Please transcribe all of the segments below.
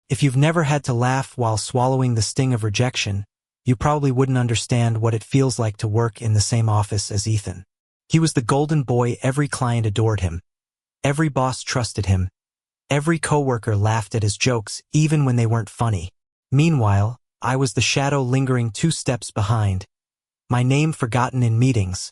If you've never had to laugh while swallowing the sting of rejection, you probably wouldn't understand what it feels like to work in the same office as Ethan. He was the golden boy. Every client adored him. Every boss trusted him. Every coworker laughed at his jokes, even when they weren't funny. Meanwhile, I was the shadow lingering 2 steps behind, my name forgotten in meetings,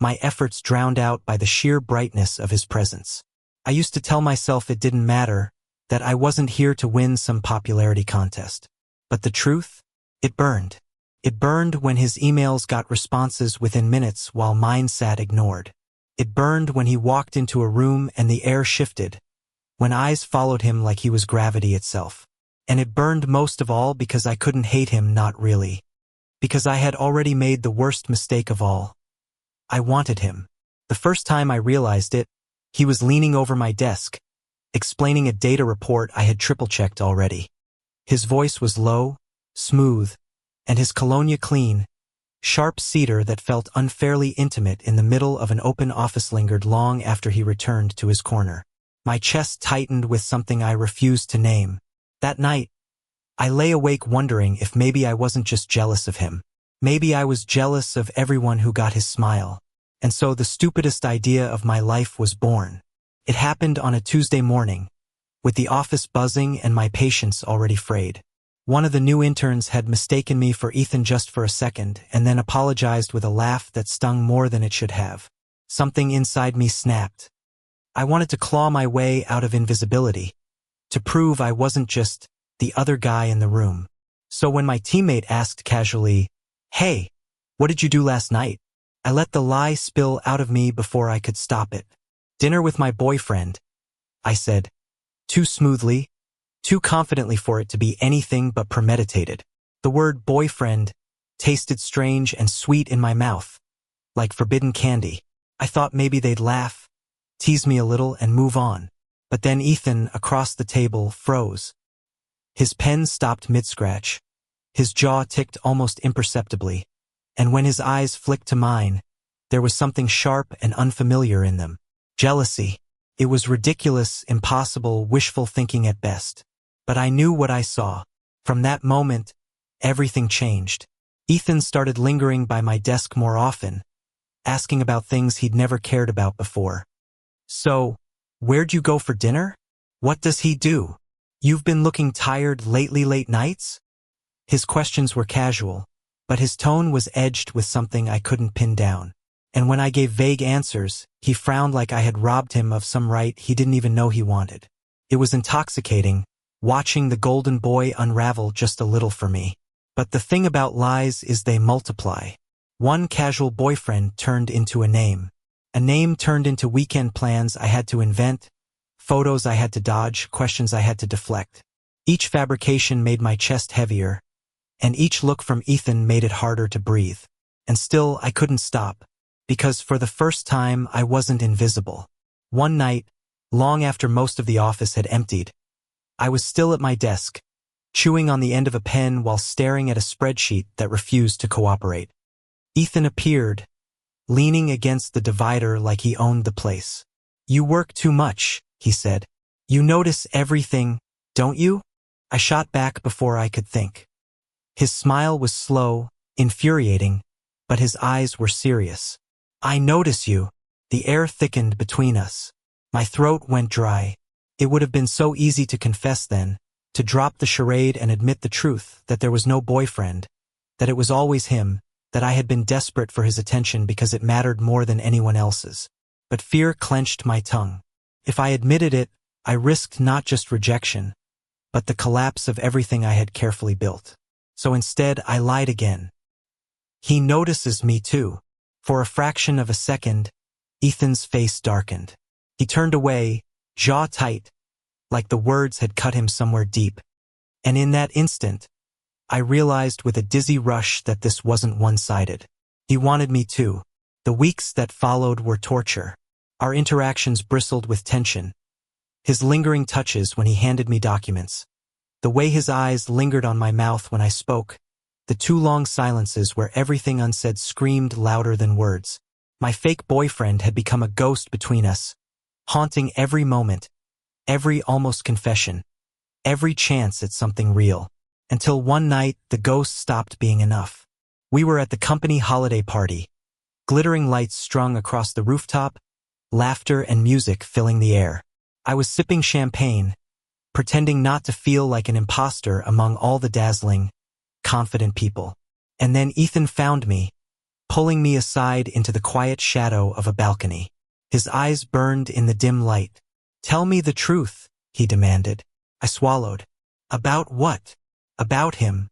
my efforts drowned out by the sheer brightness of his presence. I used to tell myself it didn't matter, that I wasn't here to win some popularity contest. But the truth? It burned. It burned when his emails got responses within minutes while mine sat ignored. It burned when he walked into a room and the air shifted, when eyes followed him like he was gravity itself. And it burned most of all because I couldn't hate him, not really. Because I had already made the worst mistake of all. I wanted him. The first time I realized it, he was leaning over my desk, explaining a data report I had triple-checked already. His voice was low, smooth, and his cologne clean, sharp cedar that felt unfairly intimate in the middle of an open office lingered long after he returned to his corner. My chest tightened with something I refused to name. That night, I lay awake wondering if maybe I wasn't just jealous of him. Maybe I was jealous of everyone who got his smile. And so the stupidest idea of my life was born. It happened on a Tuesday morning, with the office buzzing and my patience already frayed. One of the new interns had mistaken me for Ethan just for a second and then apologized with a laugh that stung more than it should have. Something inside me snapped. I wanted to claw my way out of invisibility, to prove I wasn't just the other guy in the room. So when my teammate asked casually, "Hey, what did you do last night?" I let the lie spill out of me before I could stop it. "Dinner with my boyfriend," I said, too smoothly, too confidently for it to be anything but premeditated. The word boyfriend tasted strange and sweet in my mouth, like forbidden candy. I thought maybe they'd laugh, tease me a little, and move on. But then Ethan, across the table, froze. His pen stopped mid-scratch. His jaw ticked almost imperceptibly, and when his eyes flicked to mine, there was something sharp and unfamiliar in them. Jealousy. It was ridiculous, impossible, wishful thinking at best. But I knew what I saw. From that moment, everything changed. Ethan started lingering by my desk more often, asking about things he'd never cared about before. "So, where'd you go for dinner? What does he do? You've been looking tired lately, late nights?" His questions were casual, but his tone was edged with something I couldn't pin down. And when I gave vague answers, he frowned like I had robbed him of some right he didn't even know he wanted. It was intoxicating, watching the golden boy unravel just a little for me. But the thing about lies is they multiply. One casual boyfriend turned into a name. A name turned into weekend plans I had to invent, photos I had to dodge, questions I had to deflect. Each fabrication made my chest heavier, and each look from Ethan made it harder to breathe. And still, I couldn't stop, because for the first time, I wasn't invisible. One night, long after most of the office had emptied, I was still at my desk, chewing on the end of a pen while staring at a spreadsheet that refused to cooperate. Ethan appeared, leaning against the divider like he owned the place. "You work too much," he said. "You notice everything, don't you?" I shot back before I could think. His smile was slow, infuriating, but his eyes were serious. "I notice you." The air thickened between us. My throat went dry. It would have been so easy to confess then, to drop the charade and admit the truth, that there was no boyfriend, that it was always him, that I had been desperate for his attention because it mattered more than anyone else's. But fear clenched my tongue. If I admitted it, I risked not just rejection, but the collapse of everything I had carefully built. So instead, I lied again. "He notices me too." For a fraction of a second, Ethan's face darkened. He turned away, jaw tight, like the words had cut him somewhere deep. And in that instant, I realized with a dizzy rush that this wasn't one-sided. He wanted me too. The weeks that followed were torture. Our interactions bristled with tension. His lingering touches when he handed me documents. The way his eyes lingered on my mouth when I spoke. The too long silences where everything unsaid screamed louder than words. My fake boyfriend had become a ghost between us, haunting every moment, every almost confession. every chance at something real. Until one night, the ghost stopped being enough. We were at the company holiday party, glittering lights strung across the rooftop, laughter and music filling the air. I was sipping champagne, pretending not to feel like an imposter among all the dazzling, confident people. And then Ethan found me, pulling me aside into the quiet shadow of a balcony. His eyes burned in the dim light. "Tell me the truth," he demanded. I swallowed. "About what?" "About him.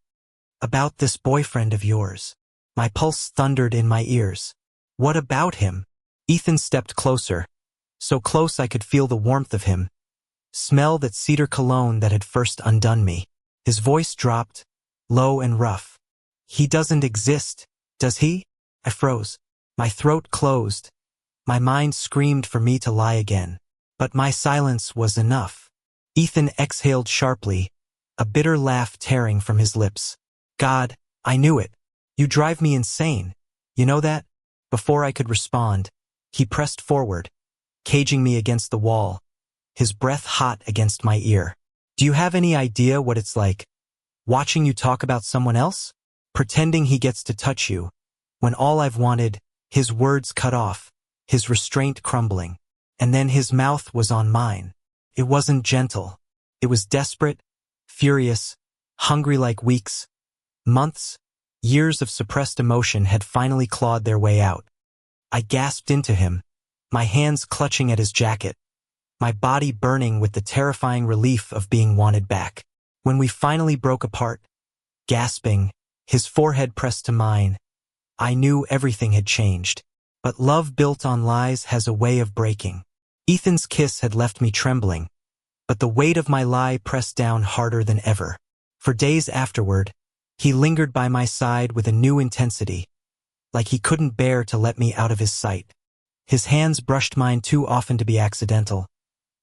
About this boyfriend of yours." My pulse thundered in my ears. "What about him?" Ethan stepped closer, so close I could feel the warmth of him, smell that cedar cologne that had first undone me. His voice dropped, low and rough. "He doesn't exist, does he?" I froze. My throat closed. My mind screamed for me to lie again. But my silence was enough. Ethan exhaled sharply, a bitter laugh tearing from his lips. "God, I knew it. You drive me insane. You know that?" Before I could respond, he pressed forward, caging me against the wall, his breath hot against my ear. "Do you have any idea what it's like, watching you talk about someone else? Pretending he gets to touch you, when all I've wanted," his words cut off, his restraint crumbling. And then his mouth was on mine. It wasn't gentle. It was desperate, furious, hungry like weeks, months, years of suppressed emotion had finally clawed their way out. I gasped into him, my hands clutching at his jacket, my body burning with the terrifying relief of being wanted back. When we finally broke apart, gasping, his forehead pressed to mine, I knew everything had changed. But love built on lies has a way of breaking. Ethan's kiss had left me trembling, but the weight of my lie pressed down harder than ever. For days afterward, he lingered by my side with a new intensity, like he couldn't bear to let me out of his sight. His hands brushed mine too often to be accidental.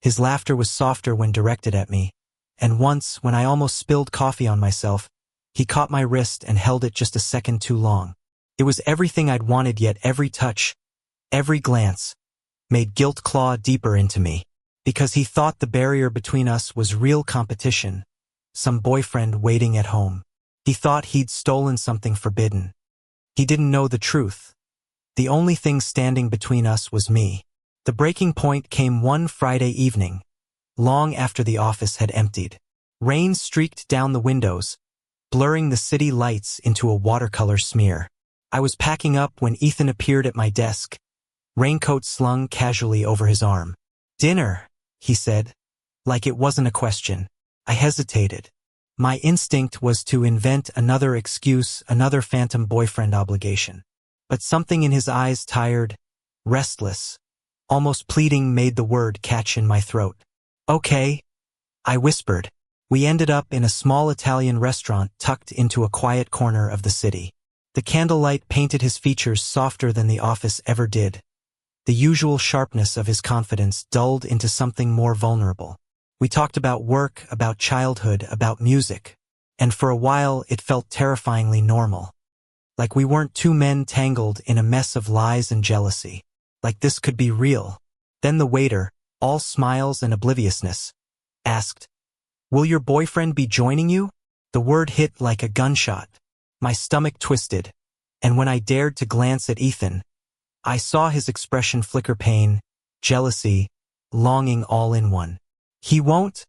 His laughter was softer when directed at me, and once, when I almost spilled coffee on myself, he caught my wrist and held it just a second too long. It was everything I'd wanted, yet every touch, every glance, made guilt claw deeper into me, because he thought the barrier between us was real competition, some boyfriend waiting at home. He thought he'd stolen something forbidden. He didn't know the truth. The only thing standing between us was me. The breaking point came one Friday evening, long after the office had emptied. Rain streaked down the windows, blurring the city lights into a watercolor smear. I was packing up when Ethan appeared at my desk, raincoat slung casually over his arm. "Dinner," he said, like it wasn't a question. I hesitated. My instinct was to invent another excuse, another phantom boyfriend obligation. But something in his eyes, tired, restless, almost pleading, made the word catch in my throat. "Okay," I whispered. We ended up in a small Italian restaurant tucked into a quiet corner of the city. The candlelight painted his features softer than the office ever did. The usual sharpness of his confidence dulled into something more vulnerable. We talked about work, about childhood, about music, and for a while it felt terrifyingly normal. Like we weren't two men tangled in a mess of lies and jealousy. Like this could be real. Then the waiter, all smiles and obliviousness, asked, "Will your boyfriend be joining you?" The word hit like a gunshot. My stomach twisted, and when I dared to glance at Ethan, I saw his expression flicker: pain, jealousy, longing all in one. "He won't,"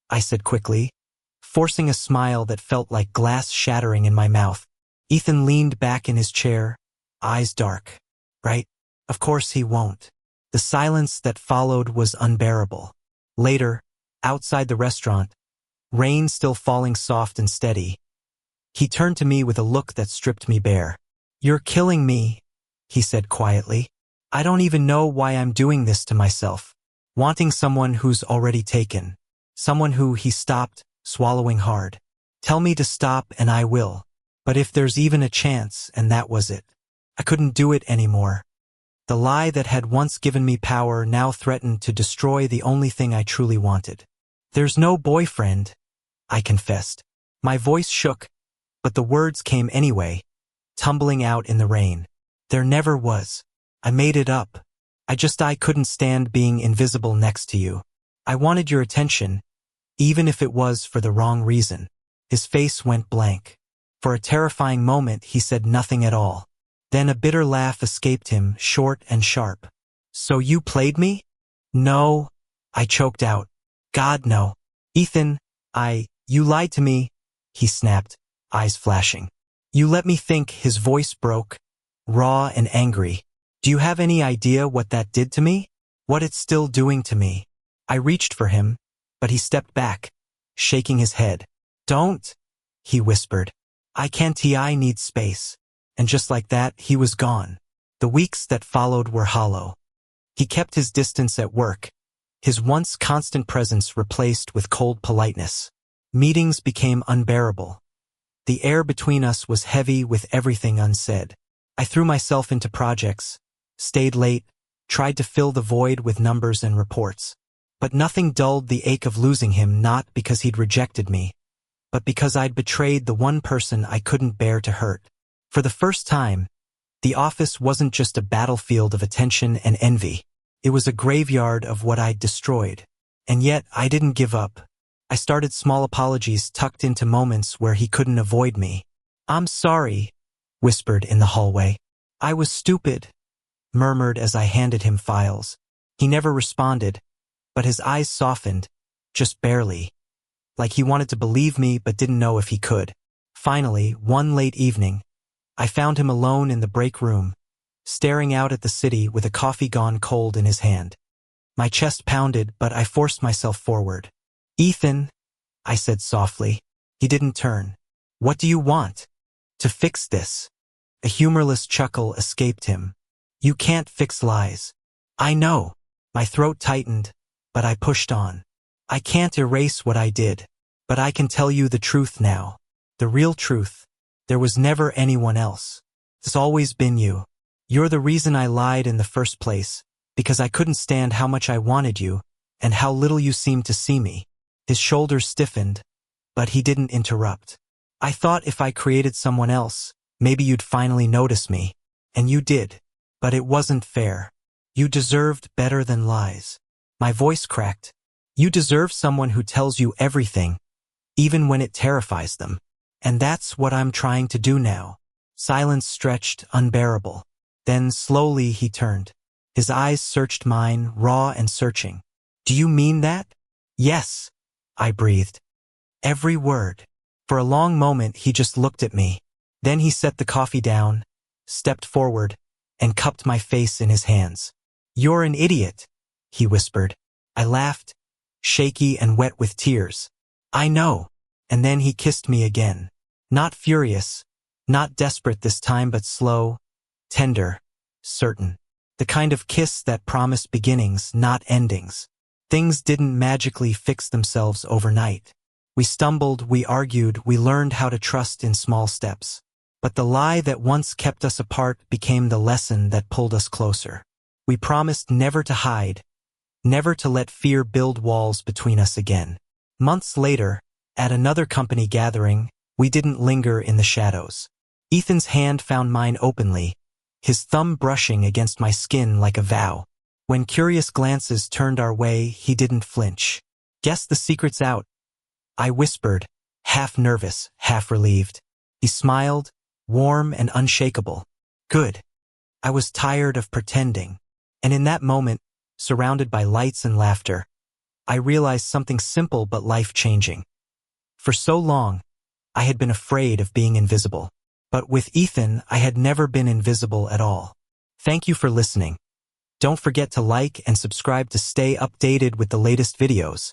I said quickly, forcing a smile that felt like glass shattering in my mouth. Ethan leaned back in his chair, eyes dark. "Right? Of course he won't." The silence that followed was unbearable. Later, outside the restaurant, rain still falling soft and steady, he turned to me with a look that stripped me bare. "You're killing me," he said quietly. "I don't even know why I'm doing this to myself. Wanting someone who's already taken. Someone who," he stopped, swallowing hard. "Tell me to stop and I will. But if there's even a chance," and that was it. I couldn't do it anymore. The lie that had once given me power now threatened to destroy the only thing I truly wanted. "There's no boyfriend," I confessed. My voice shook, but the words came anyway, tumbling out in the rain. "There never was. I made it up. I couldn't stand being invisible next to you. I wanted your attention, even if it was for the wrong reason. His face went blank. For a terrifying moment, he said nothing at all. Then a bitter laugh escaped him, short and sharp. So you played me? No, I choked out. God, no. Ethan, you lied to me, he snapped, eyes flashing. You let me think. His voice broke, raw and angry. Do you have any idea what that did to me? What it's still doing to me? I reached for him, but he stepped back, shaking his head. Don't, he whispered. I need space. And just like that, he was gone. The weeks that followed were hollow. He kept his distance at work, his once constant presence replaced with cold politeness. Meetings became unbearable. The air between us was heavy with everything unsaid. I threw myself into projects, stayed late, tried to fill the void with numbers and reports. But nothing dulled the ache of losing him, not because he'd rejected me, but because I'd betrayed the one person I couldn't bear to hurt. For the first time, the office wasn't just a battlefield of attention and envy. It was a graveyard of what I'd destroyed. And yet, I didn't give up. I started small apologies tucked into moments where he couldn't avoid me. I'm sorry, whispered in the hallway. I was stupid, murmured as I handed him files. He never responded, but his eyes softened, just barely, like he wanted to believe me but didn't know if he could. Finally, one late evening, I found him alone in the break room, staring out at the city with a coffee gone cold in his hand. My chest pounded, but I forced myself forward. Ethan, I said softly. He didn't turn. What do you want? To fix this. A humorless chuckle escaped him. You can't fix lies. I know. My throat tightened, but I pushed on. I can't erase what I did, but I can tell you the truth now. The real truth. There was never anyone else. It's always been you. You're the reason I lied in the first place, because I couldn't stand how much I wanted you, and how little you seemed to see me. His shoulders stiffened, but he didn't interrupt. I thought if I created someone else, maybe you'd finally notice me. And you did. But it wasn't fair. You deserved better than lies. My voice cracked. You deserve someone who tells you everything, even when it terrifies them. And that's what I'm trying to do now. Silence stretched, unbearable. Then slowly he turned. His eyes searched mine, raw and searching. Do you mean that? Yes, I breathed. Every word. For a long moment he just looked at me. Then he set the coffee down, stepped forward, and cupped my face in his hands. You're an idiot, he whispered. I laughed, shaky and wet with tears. I know. And then he kissed me again. Not furious, not desperate this time, but slow, tender, certain. The kind of kiss that promised beginnings, not endings. Things didn't magically fix themselves overnight. We stumbled, we argued, we learned how to trust in small steps. But the lie that once kept us apart became the lesson that pulled us closer. We promised never to hide, never to let fear build walls between us again. Months later, at another company gathering, we didn't linger in the shadows. Ethan's hand found mine openly, his thumb brushing against my skin like a vow. When curious glances turned our way, he didn't flinch. Guess the secret's out, I whispered, half nervous, half relieved. He smiled, warm and unshakable. Good. I was tired of pretending. And in that moment, surrounded by lights and laughter, I realized something simple but life-changing. For so long, I had been afraid of being invisible. But with Ethan, I had never been invisible at all. Thank you for listening. Don't forget to like and subscribe to stay updated with the latest videos.